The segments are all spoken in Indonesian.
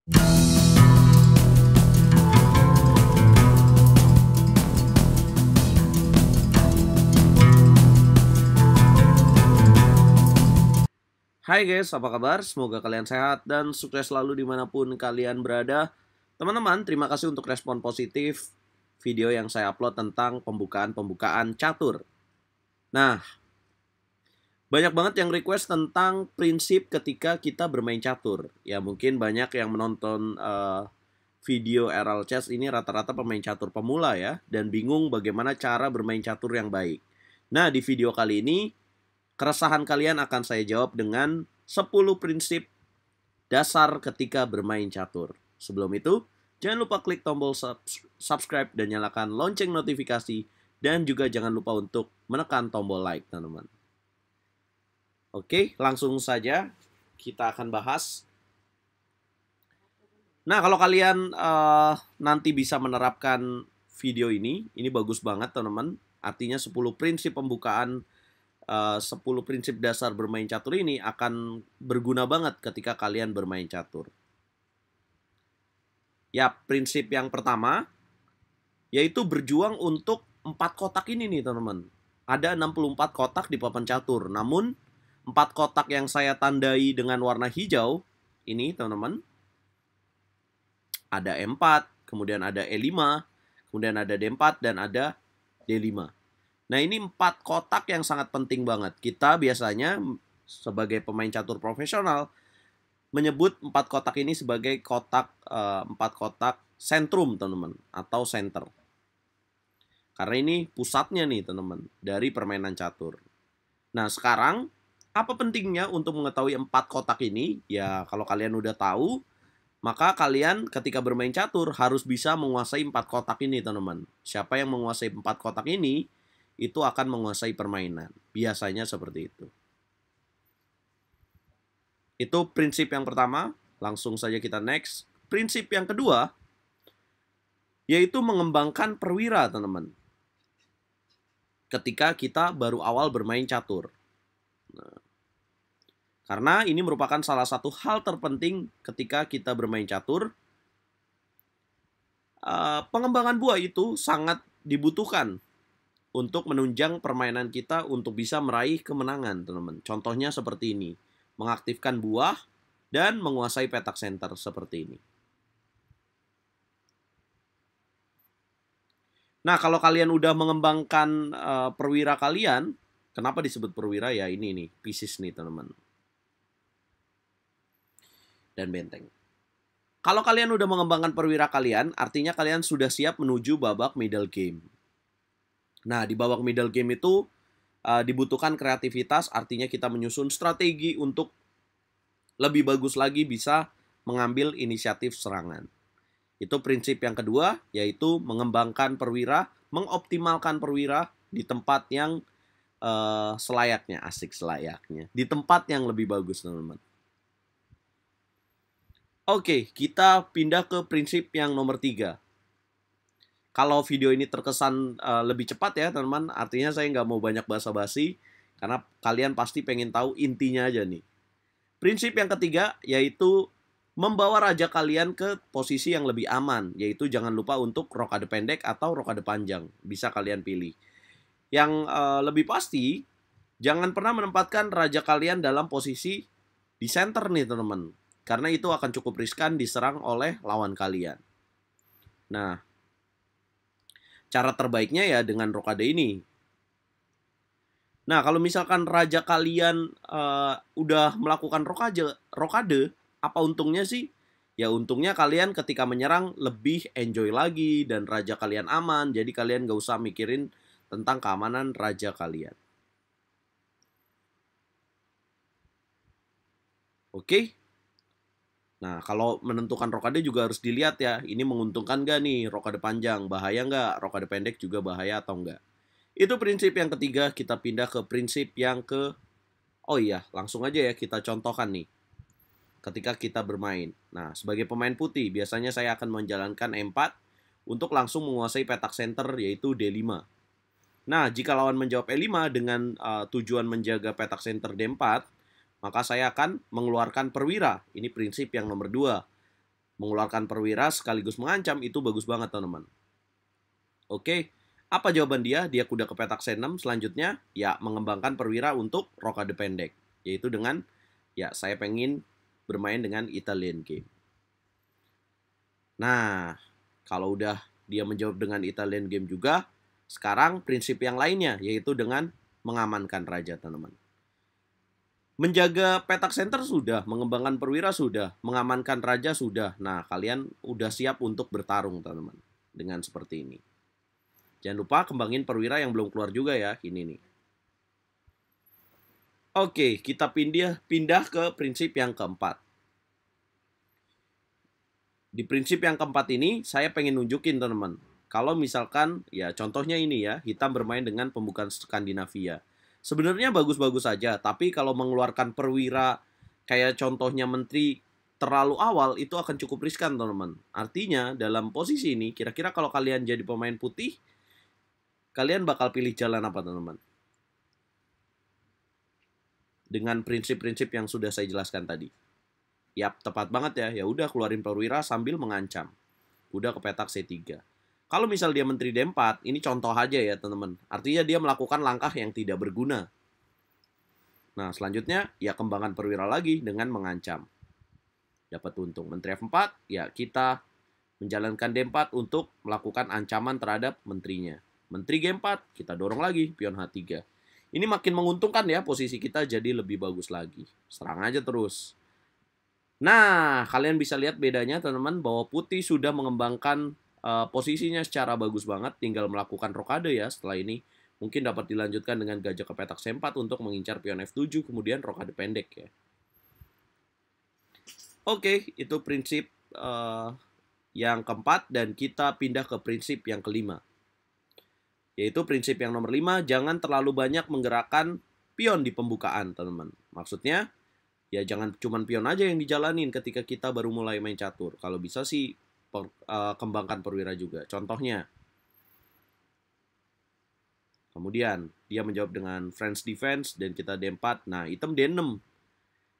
Hai guys, apa kabar? Semoga kalian sehat dan sukses selalu dimanapun kalian berada. Teman-teman, terima kasih untuk respon positif video yang saya upload tentang pembukaan catur. Nah, banyak banget yang request tentang prinsip ketika kita bermain catur. Ya, mungkin banyak yang menonton video RL Chess ini rata-rata pemain catur pemula ya, dan bingung bagaimana cara bermain catur yang baik. Nah, di video kali ini, keresahan kalian akan saya jawab dengan 10 prinsip dasar ketika bermain catur. Sebelum itu, jangan lupa klik tombol subscribe dan nyalakan lonceng notifikasi. Dan juga jangan lupa untuk menekan tombol like, teman-teman. Oke, langsung saja kita akan bahas. Nah, kalau kalian nanti bisa menerapkan video ini bagus banget, teman-teman. Artinya 10 prinsip pembukaan 10 prinsip dasar bermain catur ini akan berguna banget ketika kalian bermain catur. Ya, prinsip yang pertama yaitu berjuang untuk 4 kotak ini nih, teman-teman. Ada 64 kotak di papan catur. Namun 4 kotak yang saya tandai dengan warna hijau ini, teman-teman, ada E4, kemudian ada E5, kemudian ada D4 dan ada D5. Nah, ini 4 kotak yang sangat penting banget. Kita biasanya sebagai pemain catur profesional menyebut 4 kotak ini sebagai 4 kotak sentrum, teman-teman, atau center. Karena ini pusatnya nih, teman-teman, dari permainan catur. Nah, sekarang apa pentingnya untuk mengetahui 4 kotak ini? Ya, kalau kalian udah tahu, maka kalian ketika bermain catur harus bisa menguasai 4 kotak ini, teman-teman. Siapa yang menguasai 4 kotak ini, itu akan menguasai permainan. Biasanya seperti itu. Itu prinsip yang pertama. Langsung saja kita next. Prinsip yang kedua, yaitu mengembangkan perwira, teman-teman. Ketika kita baru awal bermain catur. Nah, karena ini merupakan salah satu hal terpenting ketika kita bermain catur. Pengembangan buah itu sangat dibutuhkan untuk menunjang permainan kita untuk bisa meraih kemenangan, teman-teman. Contohnya seperti ini. Mengaktifkan buah dan menguasai petak center seperti ini. Nah, kalau kalian udah mengembangkan perwira kalian, kenapa disebut perwira? Ya ini nih, pieces nih, teman-teman. Dan benteng. Kalau kalian udah mengembangkan perwira kalian, artinya kalian sudah siap menuju babak middle game. Nah, di babak middle game itu dibutuhkan kreativitas, artinya kita menyusun strategi untuk lebih bagus lagi bisa mengambil inisiatif serangan. Itu prinsip yang kedua, yaitu mengembangkan perwira, mengoptimalkan perwira di tempat yang selayaknya, asik selayaknya. Di tempat yang lebih bagus, teman-teman. Oke, kita pindah ke prinsip yang nomor 3. Kalau video ini terkesan lebih cepat ya, teman-teman, artinya saya nggak mau banyak basa-basi, karena kalian pasti pengen tahu intinya aja nih. Prinsip yang ketiga, yaitu membawa raja kalian ke posisi yang lebih aman, yaitu jangan lupa untuk rokade pendek atau rokade panjang. Bisa kalian pilih. Yang lebih pasti, jangan pernah menempatkan raja kalian dalam posisi di center nih, teman-teman. Karena itu akan cukup riskan diserang oleh lawan kalian. Nah, cara terbaiknya ya dengan rokade ini. Nah, kalau misalkan raja kalian udah melakukan rokade, apa untungnya sih? Ya untungnya kalian ketika menyerang lebih enjoy lagi dan raja kalian aman. Jadi kalian gak usah mikirin tentang keamanan raja kalian. Oke? Nah, kalau menentukan rokade juga harus dilihat ya. Ini menguntungkan gak nih rokade panjang? Bahaya gak? Rokade pendek juga bahaya atau enggak? Itu prinsip yang ketiga. Kita pindah ke prinsip yang oh iya, langsung aja ya kita contohkan nih. Ketika kita bermain. Nah, sebagai pemain putih, biasanya saya akan menjalankan E4 untuk langsung menguasai petak center, yaitu D5. Nah, jika lawan menjawab E5 dengan tujuan menjaga petak center D4, maka saya akan mengeluarkan perwira. Ini prinsip yang nomor 2. mengeluarkan perwira sekaligus mengancam, itu bagus banget teman-teman. Oke, apa jawaban dia? Dia kuda ke petak C6, selanjutnya ya mengembangkan perwira untuk rokade pendek. Yaitu dengan, ya saya pengen bermain dengan Italian game. Nah, kalau udah dia menjawab dengan Italian game juga, sekarang prinsip yang lainnya, yaitu dengan mengamankan raja teman-teman. Menjaga petak center sudah, mengembangkan perwira sudah, mengamankan raja sudah. Nah, kalian udah siap untuk bertarung, teman-teman. Dengan seperti ini. Jangan lupa kembangin perwira yang belum keluar juga ya, ini nih. Oke, kita pindah ke prinsip yang keempat. Di prinsip yang keempat ini, saya pengen nunjukin, teman-teman. Kalau misalkan, ya contohnya ini ya, hitam bermain dengan pembukaan Skandinavia. Sebenarnya bagus-bagus saja, tapi kalau mengeluarkan perwira kayak contohnya menteri terlalu awal, itu akan cukup riskan teman-teman. Artinya dalam posisi ini, kira-kira kalau kalian jadi pemain putih, kalian bakal pilih jalan apa teman-teman? Dengan prinsip-prinsip yang sudah saya jelaskan tadi. Yap, tepat banget ya. Ya udah keluarin perwira sambil mengancam. Udah ke petak C3. Kalau misal dia menteri D4, ini contoh aja ya teman-teman. Artinya dia melakukan langkah yang tidak berguna. Nah, selanjutnya ya kembangkan perwira lagi dengan mengancam. Dapat untung. Menteri F4, ya kita menjalankan D4 untuk melakukan ancaman terhadap menterinya. Menteri G4, kita dorong lagi pion H3. Ini makin menguntungkan ya, posisi kita jadi lebih bagus lagi. Serang aja terus. Nah, kalian bisa lihat bedanya teman-teman bahwa putih sudah mengembangkan posisinya secara bagus banget, tinggal melakukan rokade ya setelah ini. Mungkin dapat dilanjutkan dengan gajah ke petak C4 untuk mengincar pion F7, kemudian rokade pendek ya. Oke, itu prinsip yang keempat, dan kita pindah ke prinsip yang kelima. Yaitu prinsip yang nomor 5, jangan terlalu banyak menggerakkan pion di pembukaan, teman-teman. Maksudnya, ya jangan cuma pion aja yang dijalanin ketika kita baru mulai main catur. Kalau bisa sih, kembangkan perwira juga. Contohnya, kemudian dia menjawab dengan French defense dan kita D4. Nah, hitam D6.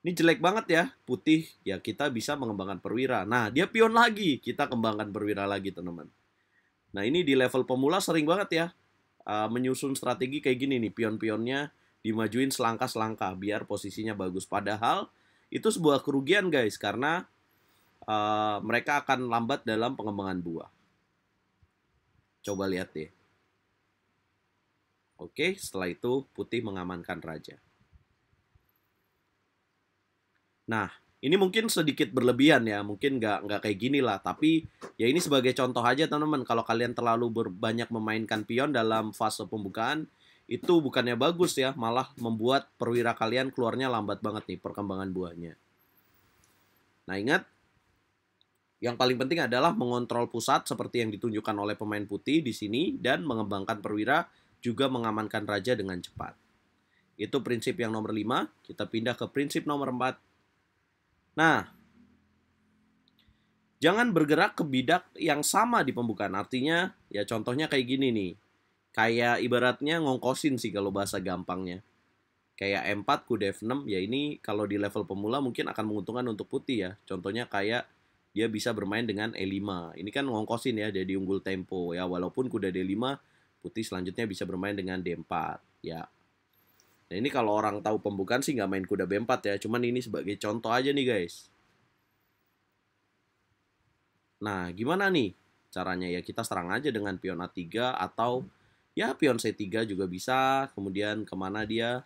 Ini jelek banget ya. Putih ya kita bisa mengembangkan perwira. Nah, dia pion lagi. Kita kembangkan perwira lagi, teman-teman. Nah, ini di level pemula sering banget ya. Menyusun strategi kayak gini nih. Pion-pionnya dimajuin selangkah-selangkah biar posisinya bagus. Padahal itu sebuah kerugian guys. Karena mereka akan lambat dalam pengembangan buah. Coba lihat deh. Oke, setelah itu putih mengamankan raja. Nah, ini mungkin sedikit berlebihan ya, mungkin nggak kayak gini lah. Tapi ya ini sebagai contoh aja teman-teman. Kalau kalian terlalu banyak memainkan pion dalam fase pembukaan, itu bukannya bagus ya, malah membuat perwira kalian keluarnya lambat banget nih perkembangan buahnya. Nah ingat, yang paling penting adalah mengontrol pusat seperti yang ditunjukkan oleh pemain putih di sini, dan mengembangkan perwira juga mengamankan raja dengan cepat. Itu prinsip yang nomor 5. Kita pindah ke prinsip nomor 4. Nah, jangan bergerak ke bidak yang sama di pembukaan. Artinya, ya contohnya kayak gini nih. Kayak ibaratnya ngongkosin sih kalau bahasa gampangnya. Kayak E4, kuda F6, ya ini kalau di level pemula mungkin akan menguntungkan untuk putih ya. Contohnya kayak dia bisa bermain dengan E5. Ini kan ngongkosin ya, jadi unggul tempo ya. Walaupun kuda D5, putih selanjutnya bisa bermain dengan D4 ya. Nah ini kalau orang tahu pembukaan sih nggak main kuda B4 ya. Cuman ini sebagai contoh aja nih guys. Nah gimana nih caranya ya, kita serang aja dengan pion A3 atau ya pion C3 juga bisa. Kemudian kemana dia?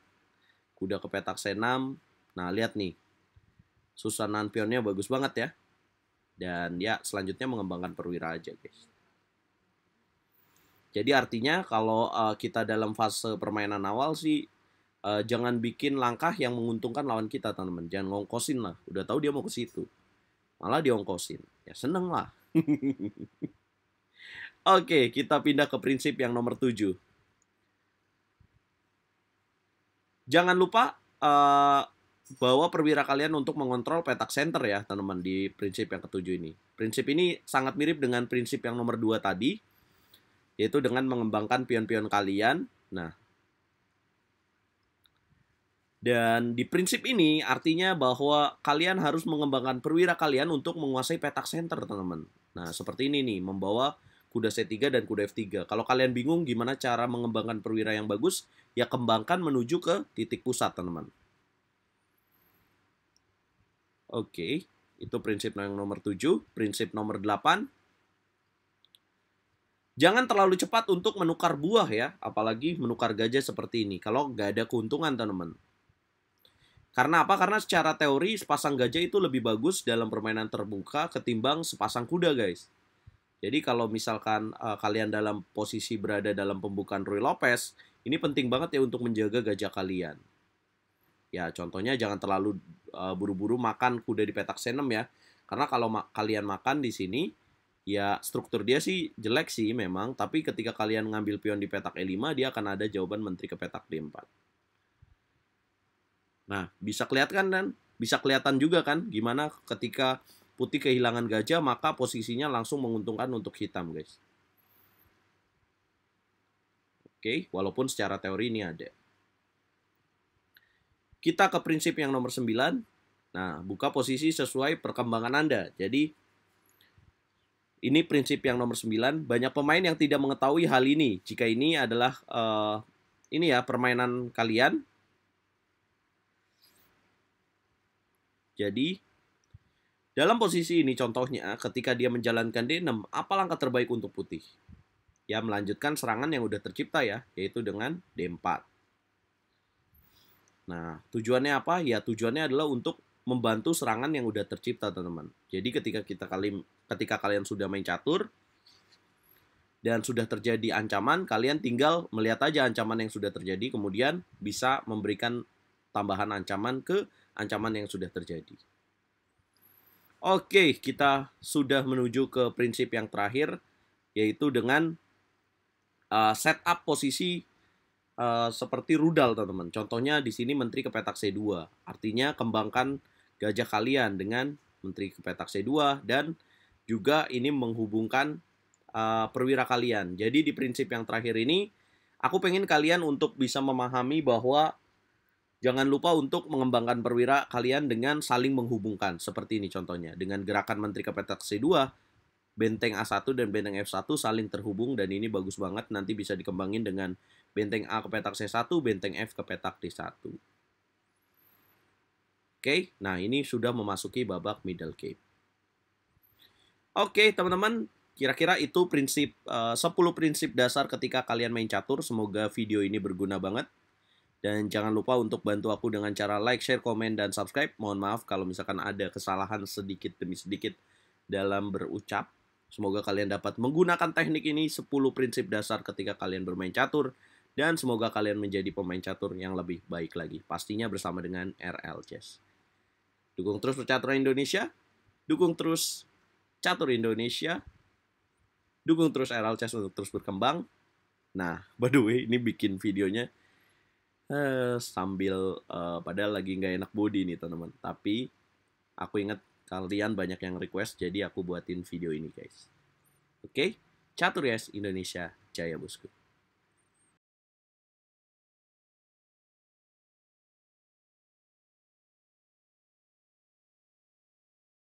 Kuda ke petak C6. Nah lihat nih, susunan pionnya bagus banget ya. Dan ya selanjutnya mengembangkan perwira aja guys. Jadi artinya kalau kita dalam fase permainan awal sih jangan bikin langkah yang menguntungkan lawan kita teman-teman. Jangan ngongkosin lah. Udah tahu dia mau ke situ, malah diongkosin. Ya seneng lah. Oke, kita pindah ke prinsip yang nomor 7. Jangan lupa bawa perwira kalian untuk mengontrol petak center ya teman-teman di prinsip yang ketujuh ini. Prinsip ini sangat mirip dengan prinsip yang nomor 2 tadi, yaitu dengan mengembangkan pion-pion kalian. Nah, Dan di prinsip ini artinya bahwa kalian harus mengembangkan perwira kalian untuk menguasai petak center, teman-teman. Nah, seperti ini nih, membawa kuda C3 dan kuda F3. Kalau kalian bingung gimana cara mengembangkan perwira yang bagus, ya kembangkan menuju ke titik pusat, teman-teman. Oke, itu prinsip yang nomor 7. Prinsip nomor 8. Jangan terlalu cepat untuk menukar buah ya, apalagi menukar gajah seperti ini. Kalau nggak ada keuntungan, teman-teman. Karena apa? Karena secara teori sepasang gajah itu lebih bagus dalam permainan terbuka ketimbang sepasang kuda, guys. Jadi kalau misalkan kalian dalam posisi berada dalam pembukaan Ruy Lopez, ini penting banget ya untuk menjaga gajah kalian. Ya, contohnya jangan terlalu buru-buru makan kuda di petak C6 ya. Karena kalau kalian makan di sini, ya struktur dia sih jelek sih memang, tapi ketika kalian ngambil pion di petak E5, dia akan ada jawaban menteri ke petak D4. Nah, bisa kelihatan juga kan gimana ketika putih kehilangan gajah maka posisinya langsung menguntungkan untuk hitam, guys. Oke, walaupun secara teori ini ada. Kita ke prinsip yang nomor 9. Nah, buka posisi sesuai perkembangan Anda. Jadi, ini prinsip yang nomor 9. Banyak pemain yang tidak mengetahui hal ini. Jika ini adalah ini ya permainan kalian. Jadi, dalam posisi ini contohnya ketika dia menjalankan D6, apa langkah terbaik untuk putih? Ya, melanjutkan serangan yang udah tercipta ya, yaitu dengan D4. Nah, tujuannya apa? Ya, tujuannya adalah untuk membantu serangan yang udah tercipta, teman-teman. Jadi ketika kalian sudah main catur dan sudah terjadi ancaman, kalian tinggal melihat aja ancaman yang sudah terjadi, kemudian bisa memberikan tambahan ancaman ke ancaman yang sudah terjadi. Oke, kita sudah menuju ke prinsip yang terakhir, yaitu dengan setup posisi seperti rudal, teman-teman. Contohnya di sini menteri ke petak C2. Artinya kembangkan gajah kalian dengan menteri ke petak C2 dan juga ini menghubungkan perwira kalian. Jadi di prinsip yang terakhir ini, aku pengen kalian untuk bisa memahami bahwa jangan lupa untuk mengembangkan perwira kalian dengan saling menghubungkan. Seperti ini contohnya. Dengan gerakan menteri ke petak C2, benteng A1 dan benteng F1 saling terhubung dan ini bagus banget. Nanti bisa dikembangin dengan benteng A ke petak C1, benteng F ke petak D1. Oke, nah ini sudah memasuki babak middle game. Oke, teman-teman. Kira-kira itu 10 prinsip dasar ketika kalian main catur. Semoga video ini berguna banget. Dan jangan lupa untuk bantu aku dengan cara like, share, komen, dan subscribe. Mohon maaf kalau misalkan ada kesalahan sedikit demi sedikit dalam berucap. Semoga kalian dapat menggunakan teknik ini 10 prinsip dasar ketika kalian bermain catur. Dan semoga kalian menjadi pemain catur yang lebih baik lagi. Pastinya bersama dengan RL Chess. Dukung terus percaturan Indonesia. Dukung terus catur Indonesia. Dukung terus RL Chess untuk terus berkembang. Nah, by the way, ini bikin videonya sambil padahal lagi nggak enak body nih teman-teman, tapi aku ingat kalian banyak yang request jadi aku buatin video ini guys. Oke, Catur Yes Indonesia Jaya Bosku.